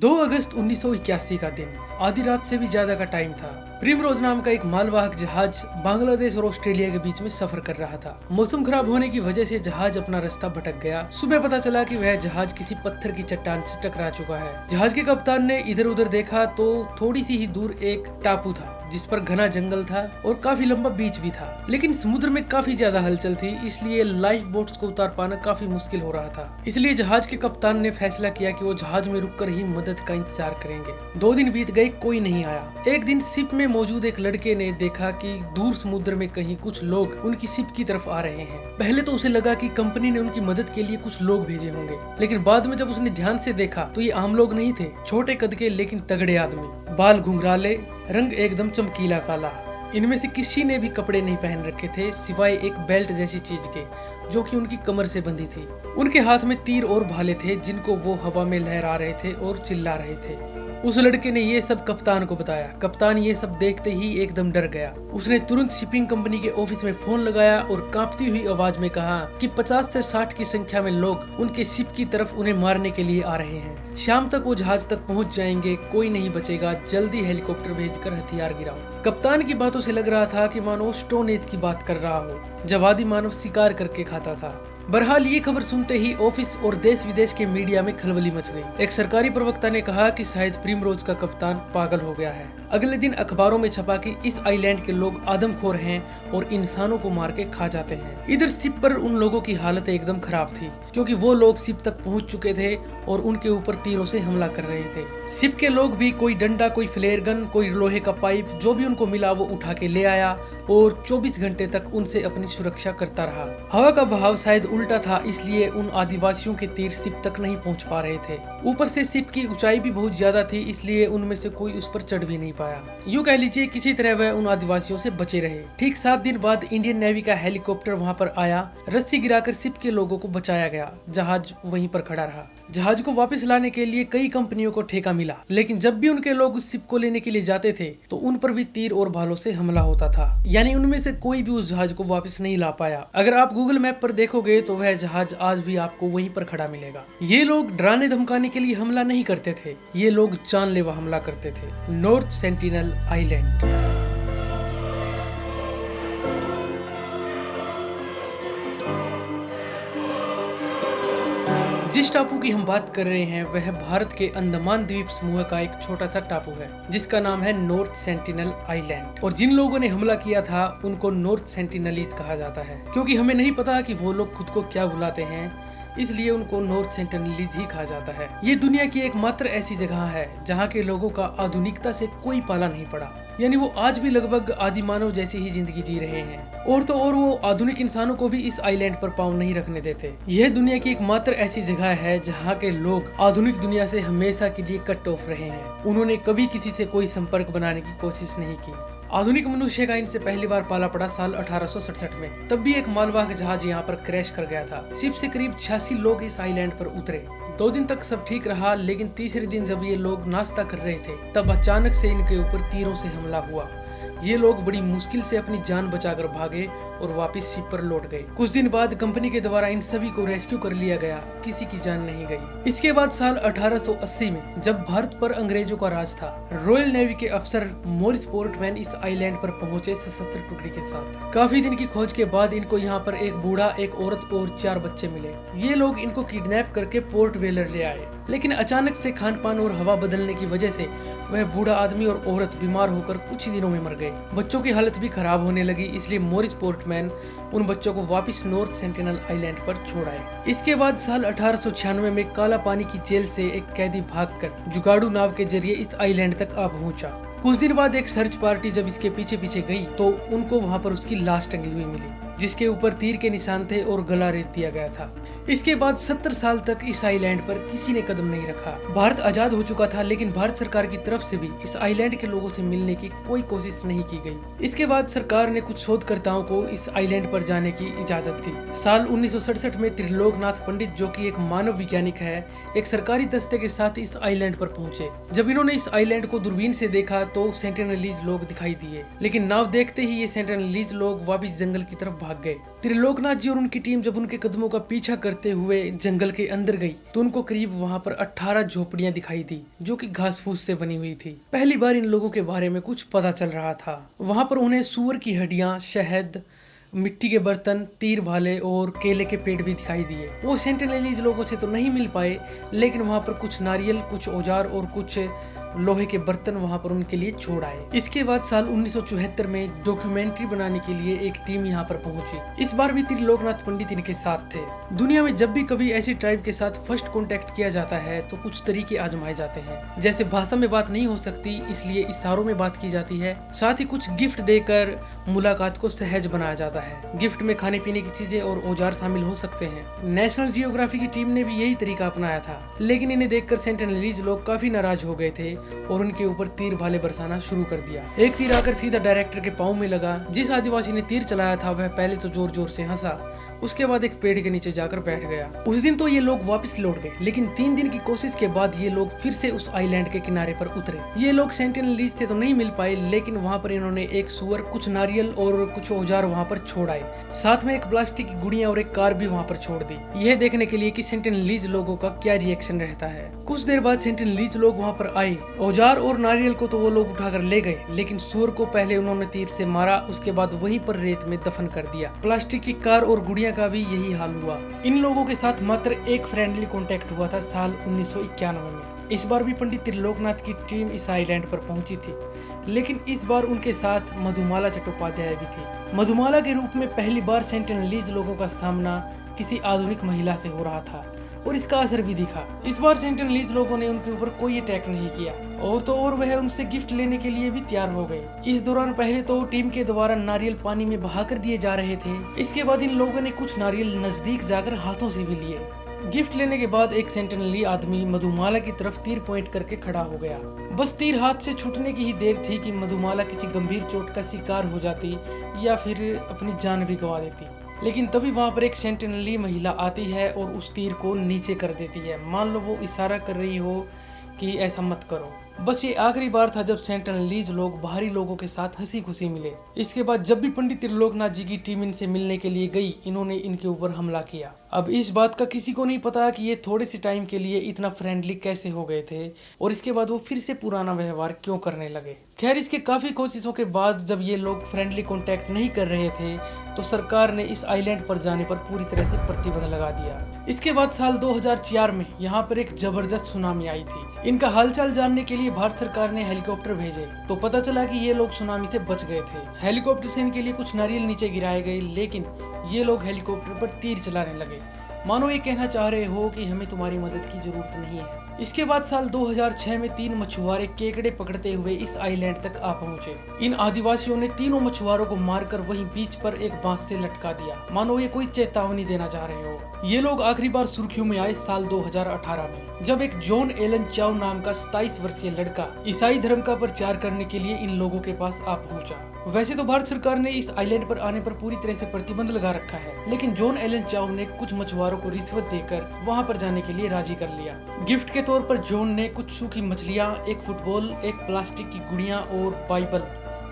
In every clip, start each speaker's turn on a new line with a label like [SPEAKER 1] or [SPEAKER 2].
[SPEAKER 1] 2 अगस्त 1981 का दिन आधी रात से भी ज्यादा का टाइम था। प्रिमरोज नाम का एक मालवाहक जहाज बांग्लादेश और ऑस्ट्रेलिया के बीच में सफर कर रहा था। मौसम खराब होने की वजह से जहाज अपना रास्ता भटक गया। सुबह पता चला कि वह जहाज किसी पत्थर की चट्टान से टकरा चुका है। जहाज के कप्तान ने इधर उधर देखा तो थोड़ी सी ही दूर एक टापू था जिस पर घना जंगल था और काफी लंबा बीच भी था, लेकिन समुद्र में काफी ज्यादा हलचल थी, इसलिए लाइफ बोट्स को उतार पाना काफी मुश्किल हो रहा था। इसलिए जहाज के कप्तान ने फैसला किया कि वो जहाज में रुककर ही मदद का इंतजार करेंगे। 2 दिन बीत गए, कोई नहीं आया। एक दिन शिप में मौजूद एक लड़के ने देखा कि दूर समुद्र में कहीं कुछ लोग उनकी शिप की तरफ आ रहे हैं। पहले तो उसे लगा कि कंपनी ने उनकी मदद के लिए कुछ लोग भेजे होंगे, लेकिन बाद में जब उसने ध्यान से देखा तो ये आम लोग नहीं थे। छोटे कद के लेकिन तगड़े आदमी, बाल घुंघराले, रंग एकदम चमकीला काला। इनमें से किसी ने भी कपड़े नहीं पहन रखे थे सिवाय एक बेल्ट जैसी चीज के जो कि उनकी कमर से बंधी थी। उनके हाथ में तीर और भाले थे जिनको वो हवा में लहरा रहे थे और चिल्ला रहे थे। उस लड़के ने ये सब कप्तान को बताया। कप्तान ये सब देखते ही एकदम डर गया। उसने तुरंत शिपिंग कंपनी के ऑफिस में फोन लगाया और कांपती हुई आवाज में कहा कि 50 से 60 की संख्या में लोग उनके शिप की तरफ उन्हें मारने के लिए आ रहे हैं। शाम तक वो जहाज तक पहुंच जाएंगे, कोई नहीं बचेगा, जल्दी हेलीकॉप्टर भेजकर हथियार गिराओ। कप्तान की बातों से लग रहा था कि मानो स्टोन एज की बात कर रहा हो, जब आदि मानव शिकार करके खाता था। बहरहाल ये खबर सुनते ही ऑफिस और देश विदेश के मीडिया में खलबली मच गई। एक सरकारी प्रवक्ता ने कहा कि शायद प्रिमरोज का कप्तान पागल हो गया है। अगले दिन अखबारों में छपा कि इस आइलैंड के लोग आदमखोर हैं और इंसानों को मार के खा जाते हैं। इधर शिप पर उन लोगों की हालत एकदम खराब थी क्योंकि वो लोग शिप तक पहुंच चुके थे और उनके ऊपर तीरों से हमला कर रहे थे। शिप के लोग भी कोई डंडा, कोई फ्लेयर गन, कोई लोहे का पाइप, जो भी उनको मिला वो उठा के ले आया और 24 घंटे तक उनसे अपनी सुरक्षा करता रहा। हवा का बहाव शायद उल्टा था, इसलिए उन आदिवासियों के तीर शिप तक नहीं पहुंच पा रहे थे। ऊपर से शिप की ऊंचाई भी बहुत ज्यादा थी, इसलिए उनमें से कोई उस पर चढ़ भी नहीं पाया। यूं कह लीजिए किसी तरह वह उन आदिवासियों से बचे रहे। ठीक 7 दिन बाद इंडियन नेवी का हेलीकॉप्टर वहां पर आया। रस्सी गिराकर शिप के लोगों को बचाया गया। जहाज वहीं पर खड़ा रहा। जहाज को वापस लाने के लिए कई कंपनियों को ठेका मिला, लेकिन जब भी उनके लोग उस शिप को लेने के लिए जाते थे तो उन पर भी तीर और भालों से हमला होता था। यानी उनमें से कोई भी उस जहाज को वापस नहीं ला पाया। अगर आप गूगल मैप पर देखोगे तो वह जहाज आज भी आपको वहीं पर खड़ा मिलेगा। ये लोग डराने धमकाने के लिए हमला नहीं करते थे, ये लोग जानलेवा हमला करते थे। North sentinel island. जिस टापू की हम बात कर रहे हैं वह भारत के अंडमान द्वीप समूह का एक छोटा सा टापू है जिसका नाम है नॉर्थ सेंटिनल आइलैंड। और जिन लोगों ने हमला किया था उनको नॉर्थ सेंटिनलीज कहा जाता है, क्योंकि हमें नहीं पता कि वो लोग खुद को क्या बुलाते हैं, इसलिए उनको नॉर्थ सेंटिनलीज ही कहा जाता है। ये दुनिया की एकमात्र ऐसी जगह है जहाँ के लोगों का आधुनिकता से कोई पाला नहीं पड़ा। यानी वो आज भी लगभग आदि मानव जैसी ही जिंदगी जी रहे हैं। और तो और वो आधुनिक इंसानों को भी इस आइलैंड पर पाँव नहीं रखने देते। यह दुनिया की एकमात्र ऐसी जगह है जहाँ के लोग आधुनिक दुनिया से हमेशा के लिए कट ऑफ रहे हैं। उन्होंने कभी किसी से कोई संपर्क बनाने की कोशिश नहीं की। आधुनिक मनुष्य का इनसे पहली बार पाला पड़ा साल 1867 में। तब भी एक मालवाहक जहाज यहाँ पर क्रैश कर गया था। शिप से करीब 86 लोग इस आइलैंड पर उतरे। 2 दिन तक सब ठीक रहा, लेकिन तीसरे दिन जब ये लोग नाश्ता कर रहे थे तब अचानक से इनके ऊपर तीरों से हमला हुआ। ये लोग बड़ी मुश्किल से अपनी जान बचाकर भागे और वापस शिप पर लौट गए। कुछ दिन बाद कंपनी के द्वारा इन सभी को रेस्क्यू कर लिया गया, किसी की जान नहीं गई। इसके बाद साल 1880 में जब भारत पर अंग्रेजों का राज था, रॉयल नेवी के अफसर मॉरिस पोर्टमैन इस आइलैंड पर पहुंचे सशस्त्र टुकड़ी के साथ। काफी दिन की खोज के बाद इनको यहाँ पर एक बूढ़ा, एक औरत और 4 बच्चे मिले। ये लोग इनको किडनैप करके पोर्ट ब्लेयर ले आए, लेकिन अचानक से खान पान और हवा बदलने की वजह से वह बूढ़ा आदमी और औरत बीमार होकर कुछ ही दिनों में मर गए। बच्चों की हालत भी खराब होने लगी, इसलिए मॉरिस पोर्टमैन उन बच्चों को वापस नॉर्थ सेंटिनल आइलैंड पर छोड़ आए। इसके बाद साल 1896 में काला पानी की जेल से एक कैदी भागकर जुगाड़ू नाव के जरिए इस आइलैंड तक आ पहुंचा। कुछ दिन बाद एक सर्च पार्टी जब इसके पीछे पीछे गई तो उनको वहां पर उसकी लाश टंगी हुई मिली, जिसके ऊपर तीर के निशान थे और गला रेत दिया गया था। इसके बाद 70 साल तक इस आइलैंड पर किसी ने कदम नहीं रखा। भारत आजाद हो चुका था, लेकिन भारत सरकार की तरफ से भी इस आइलैंड के लोगों से मिलने की कोई कोशिश नहीं की गई। इसके बाद सरकार ने कुछ शोधकर्ताओं को इस आइलैंड पर जाने की इजाजत दी। साल 1967 में त्रिलोकनाथ पंडित, जो कि एक मानव वैज्ञानिक है, एक सरकारी दस्ते के साथ इस आइलैंड पर पहुंचे। जब इन्होंने इस आइलैंड को दूरबीन से देखा तो सेंटिनलीज लोग दिखाई दिए, लेकिन नाव देखते ही ये सेंटिनलीज लोग वापिस जंगल की तरफ भाग भाग गए। त्रिलोकनाथ जी और उनकी टीम जब उनके कदमों का पीछा करते हुए जंगल के अंदर गई तो उनको करीब वहाँ पर 18 झोपड़ियां दिखाई दी जो कि घास फूस से बनी हुई थी। पहली बार इन लोगों के बारे में कुछ पता चल रहा था। वहाँ पर उन्हें सूअर की हड्डियां, शहद, मिट्टी के बर्तन, तीर भाले और केले के पेड़ भी दिखाई दिए। वो सेंटिनलीज लोगों से तो नहीं मिल पाए, लेकिन वहाँ पर कुछ नारियल, कुछ औजार और कुछ लोहे के बर्तन वहाँ पर उनके लिए छोड़ आए। इसके बाद साल 1974 में डॉक्यूमेंट्री बनाने के लिए एक टीम यहाँ पर पहुंची। इस बार भी त्रिलोकनाथ पंडित इनके साथ थे। दुनिया में जब भी कभी ऐसी ट्राइब के साथ फर्स्ट कॉन्टेक्ट किया जाता है तो कुछ तरीके आजमाए जाते हैं। जैसे भाषा में बात नहीं हो सकती, इसलिए इशारों में बात की जाती है। साथ ही कुछ गिफ्ट देकर मुलाकात को सहज बनाया जाता है। गिफ्ट में खाने पीने की चीजें और औजार शामिल हो सकते हैं। नेशनल जियोग्राफी की टीम ने भी यही तरीका अपनाया था, लेकिन इन्हें देखकर सेंटिनलीज लोग काफी नाराज हो गए थे और उनके ऊपर तीर भाले बरसाना शुरू कर दिया। एक तीर आकर सीधा डायरेक्टर के पाँव में लगा। जिस आदिवासी ने तीर चलाया था वह पहले तो जोर जोर से हंसा, उसके बाद एक पेड़ के नीचे जाकर बैठ गया। उस दिन तो ये लोग वापस लौट गए, लेकिन 3 दिन की कोशिश के बाद ये लोग फिर से उस आइलैंड के किनारे पर उतरे। ये लोग सेंटिनलीज थे तो नहीं मिल पाए, लेकिन वहाँ पर इन्होंने एक सुअर, कुछ नारियल और कुछ औजार वहाँ पर छोड़ आए। साथ में एक प्लास्टिक की गुड़िया और एक कार भी वहाँ पर छोड़ दी, यह देखने के लिए कि सेंटिनलीज लोगों का क्या रिएक्शन रहता है। कुछ देर बाद सेंटिनलीज लोग वहाँ पर आए। औजार और नारियल को तो वो लोग उठाकर ले गए, लेकिन सुअर को पहले उन्होंने तीर से मारा, उसके बाद वहीं पर रेत में दफन कर दिया। प्लास्टिक की कार और गुड़िया का भी यही हाल हुआ। इन लोगों के साथ मात्र एक फ्रेंडली कॉन्टेक्ट हुआ था साल 1991 में। इस बार भी पंडित त्रिलोकनाथ की टीम इस आइलैंड पर पहुंची थी, लेकिन इस बार उनके साथ मधुमाला चट्टोपाध्याय भी थी। मधुमाला के रूप में पहली बार सेंटिनलीज लोगों का सामना किसी आधुनिक महिला से हो रहा था और इसका असर भी दिखा। इस बार सेंटिनलीज लोगों ने उनके ऊपर कोई अटैक नहीं किया और तो और वह उनसे गिफ्ट लेने के लिए भी तैयार हो गए। इस दौरान पहले तो टीम के द्वारा नारियल पानी में बहाकर दिए जा रहे थे। इसके बाद इन लोगों ने कुछ नारियल नजदीक जाकर हाथों से भी लिए। गिफ्ट लेने के बाद एक सेंटिनली आदमी मधुमाला की तरफ तीर पॉइंट करके खड़ा हो गया। बस तीर हाथ से छूटने की ही देर थी कि मधुमाला किसी गंभीर चोट का शिकार हो जाती या फिर अपनी जान भी गंवा देती। लेकिन तभी वहाँ पर एक सेंटिनली महिला आती है और उस तीर को नीचे कर देती है। मान लो वो इशारा कर रही हो कि ऐसा मत करो। बस ये आखिरी बार था जब सेंटिनलीज लोग बाहरी लोगों के साथ हंसी खुशी मिले। इसके बाद जब भी पंडित त्रिलोकनाथ जी की टीम इनसे मिलने के लिए गई, इन्होंने इनके ऊपर हमला किया। अब इस बात का किसी को नहीं पता कि ये थोड़े से टाइम के लिए इतना फ्रेंडली कैसे हो गए थे और इसके बाद वो फिर से पुराना व्यवहार क्यों करने लगे। खैर, इसके काफी कोशिशों के बाद जब ये लोग फ्रेंडली कॉन्टेक्ट नहीं कर रहे थे तो सरकार ने इस आइलैंड पर जाने पर पूरी तरह से प्रतिबंध लगा दिया। इसके बाद साल 2004 में यहाँ पर एक जबरदस्त सुनामी आई थी। इनका हालचाल जानने के लिए भारत सरकार ने हेलीकॉप्टर भेजे तो पता चला कि ये लोग सुनामी से बच गए थे। हेलीकॉप्टर से इनके लिए कुछ नारियल नीचे गिराए गए, लेकिन ये लोग हेलीकॉप्टर पर तीर चलाने लगे, मानो ये कहना चाह रहे हो कि हमें तुम्हारी मदद की जरूरत नहीं है। इसके बाद साल 2006 में 3 मछुआरे केकड़े पकड़ते हुए इस आइलैंड तक आ पहुंचे। इन आदिवासियों ने तीनों मछुआरों को मारकर वहीं बीच पर एक बांस से लटका दिया, मानो ये कोई चेतावनी देना चाह रहे हो। ये लोग आखिरी बार सुर्खियों में आए साल 2018 में, जब एक जॉन एलन चाउ नाम का 27 वर्षीय लड़का ईसाई धर्म का प्रचार करने के लिए इन लोगों के पास आ पहुंचा। वैसे तो भारत सरकार ने इस आइलैंड पर आने पर पूरी तरह से प्रतिबंध लगा रखा है, लेकिन जॉन एलन चाउ ने कुछ मछुआरों को रिश्वत देकर वहां पर जाने के लिए राजी कर लिया। गिफ्ट के तौर पर जॉन ने कुछ सूखी मछलियां, एक फुटबॉल, एक प्लास्टिक की गुड़ियां और बाइबल,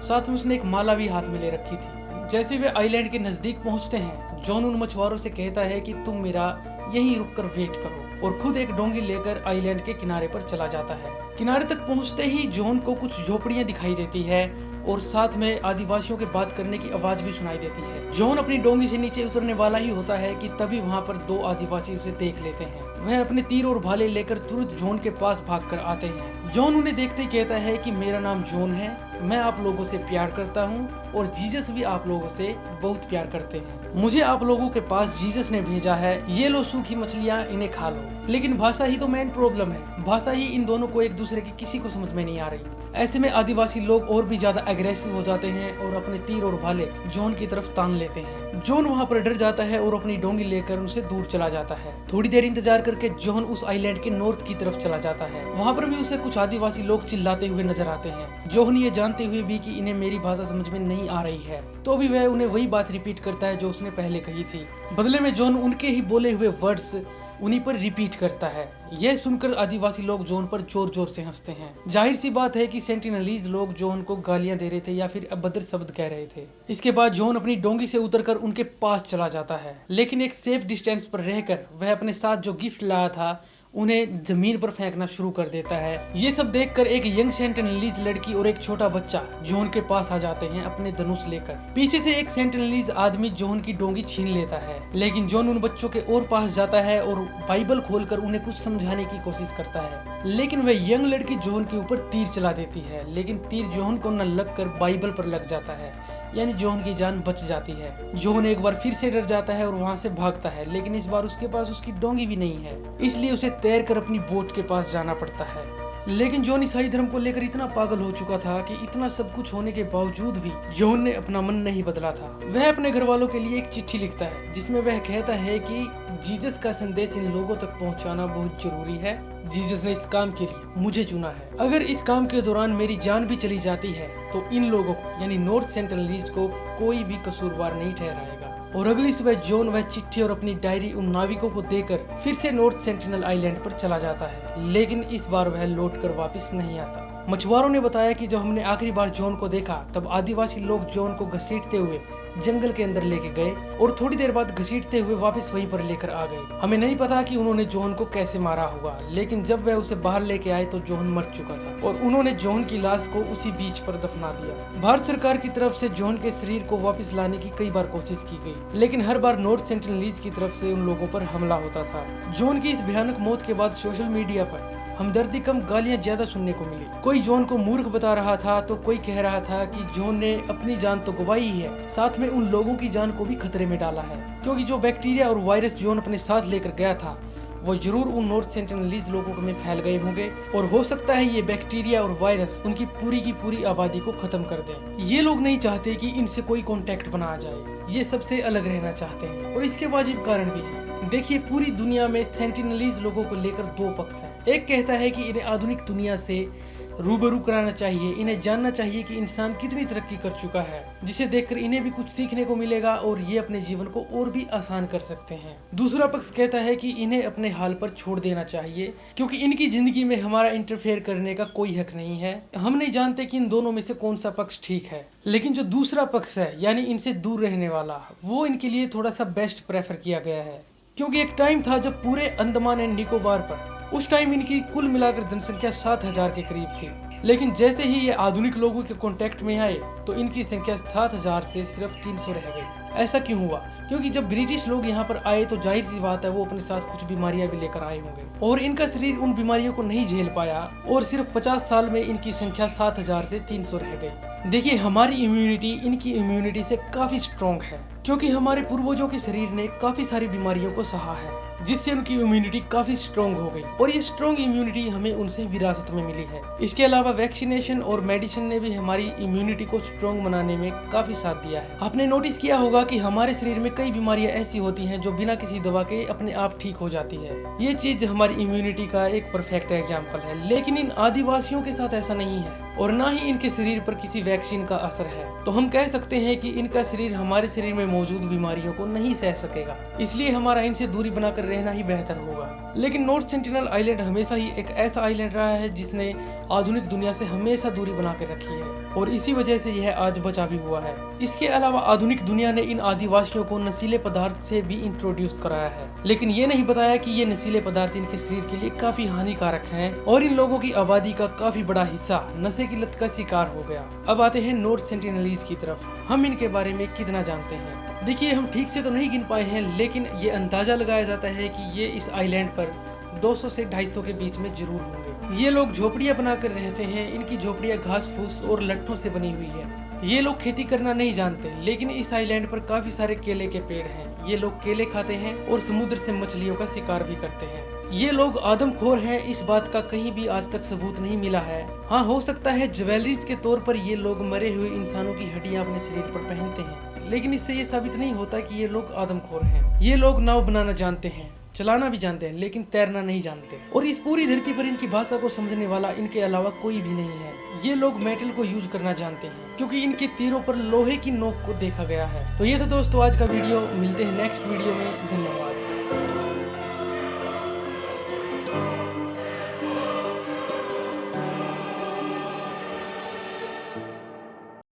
[SPEAKER 1] साथ में उसने एक माला भी हाथ में ले रखी थी। जैसे वे आइलैंड के नजदीक पहुंचते हैं, जॉन उन मछुआरों से कहता है कि तुम मेरा यहीं रुककर वेट करो और खुद एक डोंगी लेकर आइलैंड के किनारे पर चला जाता है। किनारे तक पहुंचते ही जॉन को कुछ झोपड़ियां दिखाई देती है और साथ में आदिवासियों के बात करने की आवाज भी सुनाई देती है। जॉन अपनी डोंगी से नीचे उतरने वाला ही होता है कि तभी वहाँ पर 2 आदिवासी उसे देख लेते हैं। वह अपने तीर और भाले लेकर तुरंत जॉन के पास भागकर आते हैं। जॉन उन्हें देखते ही कहता है कि मेरा नाम जॉन है, मैं आप लोगों से प्यार करता हूँ और जीसस भी आप लोगों से बहुत प्यार करते हैं। मुझे आप लोगों के पास जीसस ने भेजा है, ये लो सूखी मछलियाँ, इन्हें खा लो। लेकिन भाषा ही तो मेन प्रॉब्लम है। भाषा ही इन दोनों को एक दूसरे की किसी को समझ में नहीं आ रही। ऐसे में आदिवासी लोग और भी ज्यादा एग्रेसिव हो जाते हैं और अपने तीर और भाले जॉन की तरफ तान लेते हैं। जॉन वहाँ पर डर जाता है और अपनी डोंगी लेकर उनसे दूर चला जाता है। थोड़ी देर इंतजार करके जॉन उस आइलैंड के नॉर्थ की तरफ चला जाता है। वहाँ पर भी उसे कुछ आदिवासी लोग चिल्लाते हुए नजर आते हैं। जॉन ये जानते हुए भी कि इन्हें मेरी भाषा समझ में नहीं आ रही है, तो भी वह उन्हें वही बात रिपीट करता है जो उसने पहले कही थी। बदले में जॉन उनके ही बोले हुए वर्ड्स उन्हीं पर रिपीट करता है। यह सुनकर आदिवासी लोग जॉन पर जोर जोर से हंसते हैं। जाहिर सी बात है कि सेंटिनलीज लोग जॉन को गालियां दे रहे थे या फिर अभद्र शब्द कह रहे थे। इसके बाद जॉन अपनी डोंगी से उतरकर उनके पास चला जाता है, लेकिन एक सेफ डिस्टेंस पर रहकर वह अपने साथ जो गिफ्ट लाया था उन्हें जमीन पर फेंकना शुरू कर देता है। ये सब देखकर एक यंग सेंटिनलीज लड़की और एक छोटा बच्चा जॉन के पास आ जाते हैं अपने धनुष लेकर। पीछे से एक सेंटिनलीज आदमी जॉन की डोंगी छीन लेता है, लेकिन जॉन उन बच्चों के और पास जाता है और बाइबल खोलकर उन्हें कुछ समझाने की कोशिश करता है, लेकिन वह यंग लड़की जॉन के ऊपर तीर चला देती है, लेकिन तीर जॉन को न लगकर बाइबल पर लग जाता है, यानी जॉन की जान बच जाती है। जॉन एक बार फिर से डर जाता है और वहां से भागता है, लेकिन इस बार उसके पास उसकी डोंगी भी नहीं है, इसलिए उसे तैरकर अपनी बोट के पास जाना पड़ता है। लेकिन जॉन ईसाई धर्म को लेकर इतना पागल हो चुका था कि इतना सब कुछ होने के बावजूद भी जॉन ने अपना मन नहीं बदला था। वह अपने घर वालों के लिए एक चिट्ठी लिखता है जिसमें वह कहता है कि जीसस का संदेश इन लोगों तक पहुंचाना बहुत जरूरी है। जीसस ने इस काम के लिए मुझे चुना है। अगर इस काम के दौरान मेरी जान भी चली जाती है तो इन लोगों को यानी नॉर्थ सेंटिनलीज को कोई भी कसूरवार नहीं ठहराएगा। और अगली सुबह जॉन वह चिट्ठी और अपनी डायरी उन नाविकों को देकर फिर से नॉर्थ सेंटिनल आइलैंड पर चला जाता है, लेकिन इस बार वह लौटकर वापस नहीं आता। मछुआरों ने बताया कि जब हमने आखिरी बार जॉन को देखा तब आदिवासी लोग जॉन को घसीटते हुए जंगल के अंदर लेके गए और थोड़ी देर बाद घसीटते हुए वापस वहीं पर लेकर आ गए। हमें नहीं पता कि उन्होंने जॉन को कैसे मारा होगा, लेकिन जब वह उसे बाहर लेके आए तो जॉन मर चुका था और उन्होंने जॉन की लाश को उसी बीच पर दफना दिया। भारत सरकार की तरफ से जॉन के शरीर को वापस लाने की कई बार कोशिश की गई, लेकिन हर बार नॉर्थ सेंटिनलीज की तरफ से उन लोगों पर हमला होता था। जॉन की इस भयानक मौत के बाद सोशल मीडिया पर हमदर्दी कम गालियां ज्यादा सुनने को मिली। कोई जॉन को मूर्ख बता रहा था तो कोई कह रहा था कि जॉन ने अपनी जान तो गंवाई ही है, साथ में उन लोगों की जान को भी खतरे में डाला है, क्योंकि जो बैक्टीरिया और वायरस जॉन अपने साथ लेकर गया था वो जरूर उन नॉर्थ सेंटिनलीज लोगों में फैल गए होंगे और हो सकता है ये बैक्टीरिया और वायरस उनकी पूरी की पूरी आबादी को खत्म कर दें। ये लोग नहीं चाहते कि इनसे कोई कॉन्टेक्ट बना जाए, ये सबसे अलग रहना चाहते हैं और इसके वाजिब कारण भी है। देखिए, पूरी दुनिया में सेंटिनलीज लोगों को लेकर दो पक्ष हैं। एक कहता है कि इन्हें आधुनिक दुनिया से रूबरू कराना चाहिए, इन्हें जानना चाहिए कि इंसान कितनी तरक्की कर चुका है, जिसे देखकर इन्हें भी कुछ सीखने को मिलेगा और ये अपने जीवन को और भी आसान कर सकते हैं। दूसरा पक्ष कहता है कि इन्हें अपने हाल पर छोड़ देना चाहिए, क्योंकि इनकी जिंदगी में हमारा इंटरफेयर करने का कोई हक नहीं है। हम नहीं जानते कि इन दोनों में से कौन सा पक्ष ठीक है, लेकिन जो दूसरा पक्ष है यानी इनसे दूर रहने वाला, वो इनके लिए थोड़ा सा बेस्ट प्रेफर किया गया है। क्योंकि एक टाइम था जब पूरे अंडमान एंड निकोबार पर उस टाइम इनकी कुल मिलाकर जनसंख्या 7000 के करीब थी, लेकिन जैसे ही ये आधुनिक लोगों के कांटेक्ट में आए तो इनकी संख्या 7000 से सिर्फ 300 रह गई। ऐसा क्यों हुआ? क्योंकि जब ब्रिटिश लोग यहाँ पर आए तो जाहिर सी बात है वो अपने साथ कुछ बीमारियां भी लेकर आए होंगे और इनका शरीर उन बीमारियों को नहीं झेल पाया और सिर्फ 50 साल में इनकी संख्या 7000 से 300 रह गई। देखिए, हमारी इम्यूनिटी इनकी इम्यूनिटी से काफी स्ट्रॉन्ग है, क्योंकि हमारे पूर्वजों के शरीर ने काफी सारी बीमारियों को सहा है, जिससे उनकी इम्यूनिटी काफी स्ट्रॉन्ग हो गई और ये स्ट्रॉन्ग इम्यूनिटी हमें उनसे विरासत में मिली है। इसके अलावा वैक्सीनेशन और मेडिसिन ने भी हमारी इम्यूनिटी को स्ट्रॉन्ग बनाने में काफी साथ दिया है। आपने नोटिस किया होगा कि हमारे शरीर में कई बीमारियां ऐसी होती हैं जो बिना किसी दवा के अपने आप ठीक हो जाती है। ये चीज हमारी इम्यूनिटी का एक परफेक्ट एग्जाम्पल है, लेकिन इन आदिवासियों के साथ ऐसा नहीं है और ना ही इनके शरीर पर किसी वैक्सीन का असर है। तो हम कह सकते हैं कि इनका शरीर हमारे शरीर में मौजूद बीमारियों को नहीं सह सकेगा, इसलिए हमारा इनसे दूरी बनाकर रहना ही बेहतर होगा। लेकिन नॉर्थ सेंटिनल आइलैंड हमेशा ही एक ऐसा आइलैंड रहा है जिसने आधुनिक दुनिया से हमेशा दूरी बना कर रखी है और इसी वजह से यह आज बचा भी हुआ है। इसके अलावा आधुनिक दुनिया ने इन आदिवासियों को नशीले पदार्थ से भी इंट्रोड्यूस कराया है, लेकिन ये नहीं बताया कि ये नशीले पदार्थ इनके शरीर के लिए काफी हानिकारक हैं और इन लोगों की आबादी का काफी बड़ा हिस्सा नशे की लत का शिकार हो गया। अब आते हैं नॉर्थ सेंटिनलीज की तरफ। हम इनके बारे में कितना जानते हैं? देखिए, हम ठीक से तो नहीं गिन पाए हैं, लेकिन ये अंदाजा लगाया जाता है कि ये इस आइलैंड पर 200 से 250 के बीच में जरूर होंगे। ये लोग झोपड़ियां बनाकर रहते हैं। इनकी झोपड़ियां घास फूस और लट्ठों से बनी हुई है। ये लोग खेती करना नहीं जानते, लेकिन इस आइलैंड पर काफी सारे केले के पेड़ हैं। ये लोग केले खाते हैं और समुद्र से मछलियों का शिकार भी करते हैं। ये लोग आदमखोर हैं, इस बात का कहीं भी आज तक सबूत नहीं मिला है। हाँ, हो सकता है ज्वेलरीज के तौर पर ये लोग मरे हुए इंसानों की हड्डियां अपने शरीर पर पहनते हैं, लेकिन इससे ये साबित नहीं होता कि ये लोग आदमखोर हैं। ये लोग नाव बनाना जानते हैं, चलाना भी जानते हैं, लेकिन तैरना नहीं जानते और इस पूरी धरती पर इनकी भाषा को समझने वाला इनके अलावा कोई भी नहीं है। ये लोग मेटल को यूज करना जानते हैं, क्योंकि इनके तीरों पर लोहे की नोक को देखा गया है। तो ये था दोस्तों आज का वीडियो। मिलते हैं नेक्स्ट वीडियो में। धन्यवाद।